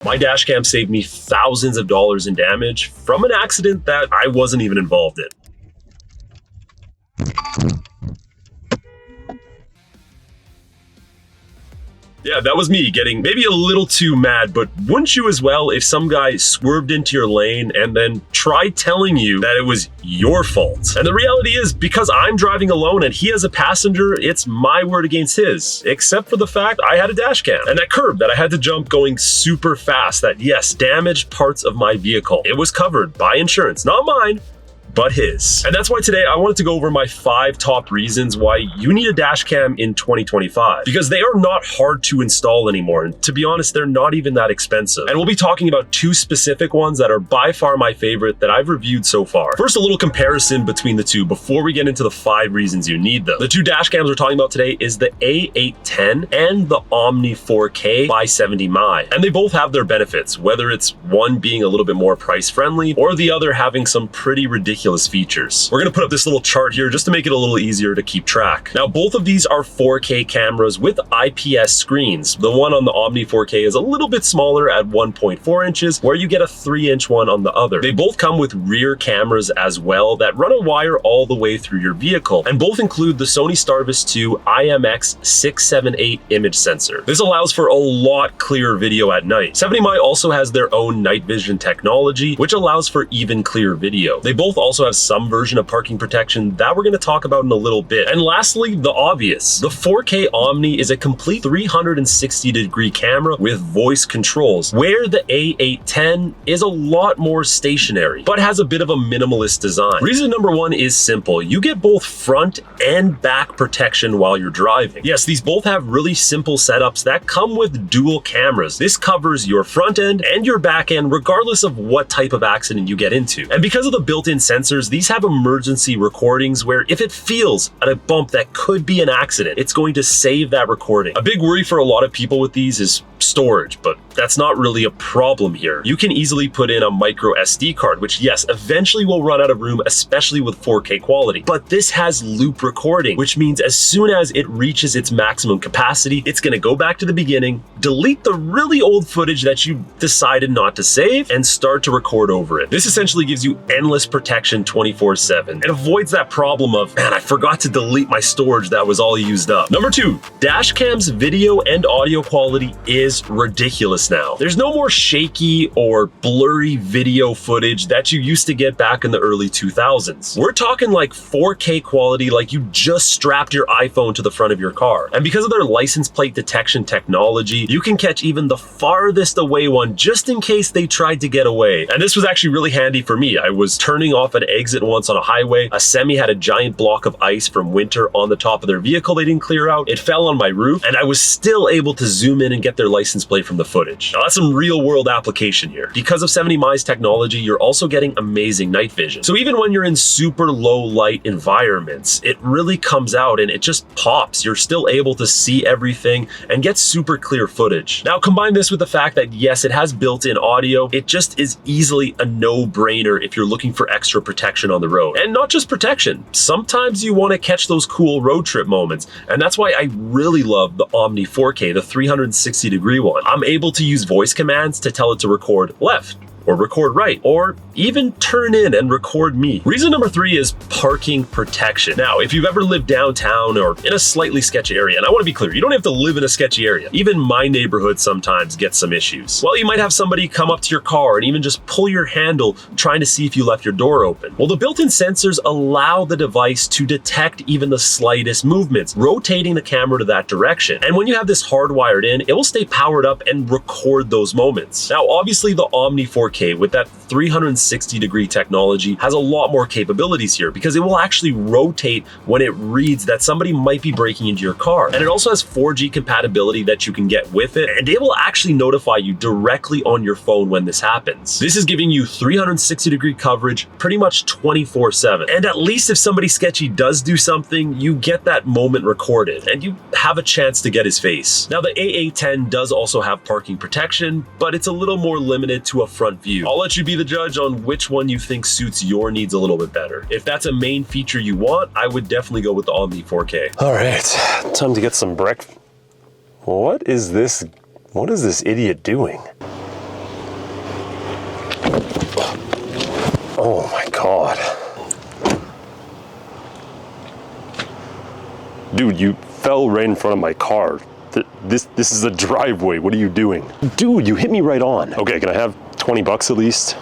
My dashcam saved me thousands of dollars in damage from an accident that I wasn't even involved in. Yeah, that was me getting maybe a little too mad, but wouldn't you as well if some guy swerved into your lane and then tried telling you that it was your fault? And the reality is, because I'm driving alone and he has a passenger, it's my word against his, except for the fact I had a dash cam. And that curb that I had to jump going super fast that, yes, damaged parts of my vehicle. It was covered by insurance, not mine, but his. And that's why today I wanted to go over my 5 top reasons why you need a dash cam in 2025, because they are not hard to install anymore. And to be honest, they're not even that expensive. And we'll be talking about 2 specific ones that are by far my favorite that I've reviewed so far. First, a little comparison between the two before we get into the 5 reasons you need them. The 2 dash cams we're talking about today is the A810 and the Omni 4K by 70mm. And they both have their benefits, whether it's one being a little bit more price friendly or the other having some pretty ridiculous features. We're gonna put up this little chart here just to make it a little easier to keep track. Now, both of these are 4K cameras with IPS screens. The one on the Omni 4K is a little bit smaller at 1.4 inches, where you get a 3-inch one on the other. They both come with rear cameras as well that run a wire all the way through your vehicle, and both include the Sony Starvis 2 IMX678 image sensor. This allows for a lot clearer video at night. 70mm also has their own night vision technology, which allows for even clearer video. They both also have some version of parking protection that we're going to talk about in a little bit. And lastly, the obvious. The 4K Omni is a complete 360-degree camera with voice controls, where the A810 is a lot more stationary, but has a bit of a minimalist design. Reason number 1 is simple. You get both front and back protection while you're driving. Yes, these both have really simple setups that come with dual cameras. This covers your front end and your back end regardless of what type of accident you get into. And because of the built-in sensors, these have emergency recordings where if it feels at a bump that could be an accident, it's going to save that recording. A big worry for a lot of people with these is storage, but that's not really a problem here. You can easily put in a micro SD card, which yes, eventually will run out of room, especially with 4K quality. But this has loop recording, which means as soon as it reaches its maximum capacity, it's gonna go back to the beginning, delete the really old footage that you decided not to save, and start to record over it. This essentially gives you endless protection 24/7 and avoids that problem of, man, I forgot to delete my storage that was all used up. Number 2, dashcam's video and audio quality is ridiculous now. There's no more shaky or blurry video footage that you used to get back in the early 2000s. We're talking like 4K quality, like you just strapped your iPhone to the front of your car. And because of their license plate detection technology, you can catch even the farthest away one just in case they tried to get away. And this was actually really handy for me. I was turning off an exit once on a highway. A semi had a giant block of ice from winter on the top of their vehicle they didn't clear out. It fell on my roof, and I was still able to zoom in and get their license plate from the footage. Now that's some real world application here. Because of 70mm technology, you're also getting amazing night vision. So even when you're in super low light environments, it really comes out and it just pops. You're still able to see everything and get super clear footage. Now combine this with the fact that yes, it has built-in audio. It just is easily a no-brainer if you're looking for extra protection on the road. And not just protection. Sometimes you want to catch those cool road trip moments. And that's why I really love the Omni 4K, the 360-degree one. I'm able to use voice commands to tell it to record left, or record right, or even turn in and record me. Reason number 3 is parking protection. Now, if you've ever lived downtown or in a slightly sketchy area, and I want to be clear, you don't have to live in a sketchy area. Even my neighborhood sometimes gets some issues. Well, you might have somebody come up to your car and even just pull your handle trying to see if you left your door open. Well, the built-in sensors allow the device to detect even the slightest movements, rotating the camera to that direction. And when you have this hardwired in, it will stay powered up and record those moments. Now, obviously the Omni 4K with that 360-degree technology has a lot more capabilities here because it will actually rotate when it reads that somebody might be breaking into your car. And it also has 4G compatibility that you can get with it, and it will actually notify you directly on your phone when this happens. This is giving you 360-degree coverage pretty much 24/7. And at least if somebody sketchy does do something, you get that moment recorded and you have a chance to get his face. Now the A810 does also have parking protection, but it's a little more limited to a front view. I'll let you be the judge on which one you think suits your needs a little bit better. If that's a main feature you want, I would definitely go with the Omni 4K. All right, time to get some breakfast. What is this idiot doing? Oh my God. Dude, you fell right in front of my car. This is a driveway. What are you doing? Dude, you hit me right on. Okay, can I have 20 bucks at least?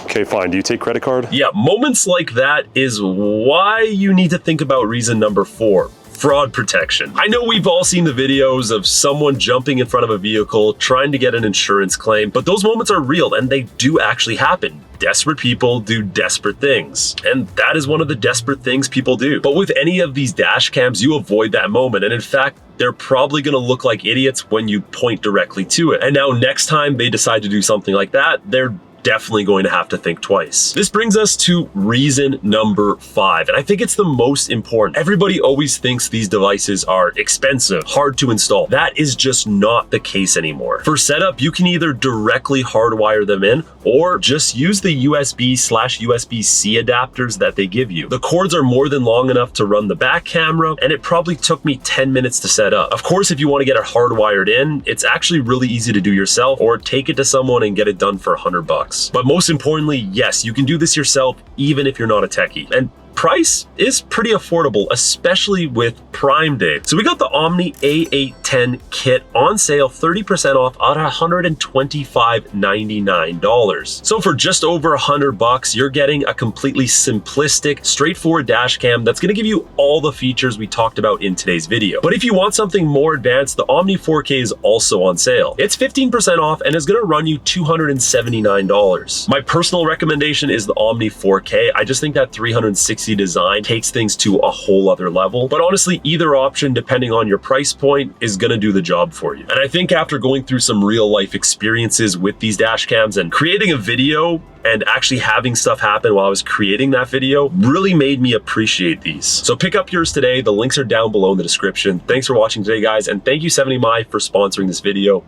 Okay, fine. Do you take credit card? Yeah, moments like that is why you need to think about reason number 4. Fraud protection. I know we've all seen the videos of someone jumping in front of a vehicle trying to get an insurance claim, but those moments are real and they do actually happen. Desperate people do desperate things, and that is one of the desperate things people do. But with any of these dash cams, you avoid that moment, and in fact, they're probably gonna look like idiots when you point directly to it. And now next time they decide to do something like that, they're definitely going to have to think twice. This brings us to reason number 5, and I think it's the most important. Everybody always thinks these devices are expensive, hard to install. That is just not the case anymore. For setup, you can either directly hardwire them in or just use the USB/USB-C adapters that they give you. The cords are more than long enough to run the back camera, and it probably took me 10 minutes to set up. Of course, if you want to get it hardwired in, it's actually really easy to do yourself, or take it to someone and get it done for $100. But most importantly, yes, you can do this yourself even if you're not a techie. And price is pretty affordable, especially with Prime Day. So we got the Omni A810 kit on sale, 30% off at $125.99. So for just over $100, you're getting a completely simplistic, straightforward dash cam that's gonna give you all the features we talked about in today's video. But if you want something more advanced, the Omni 4K is also on sale. It's 15% off and is gonna run you $279. My personal recommendation is the Omni 4K. I just think that 360 design takes things to a whole other level. But honestly, either option, depending on your price point, is gonna do the job for you. And I think after going through some real life experiences with these dash cams and creating a video and actually having stuff happen while I was creating that video really made me appreciate these. So pick up yours today. The links are down below in the description. Thanks for watching today, guys. And thank you 70mi for sponsoring this video.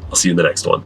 I'll see you in the next one.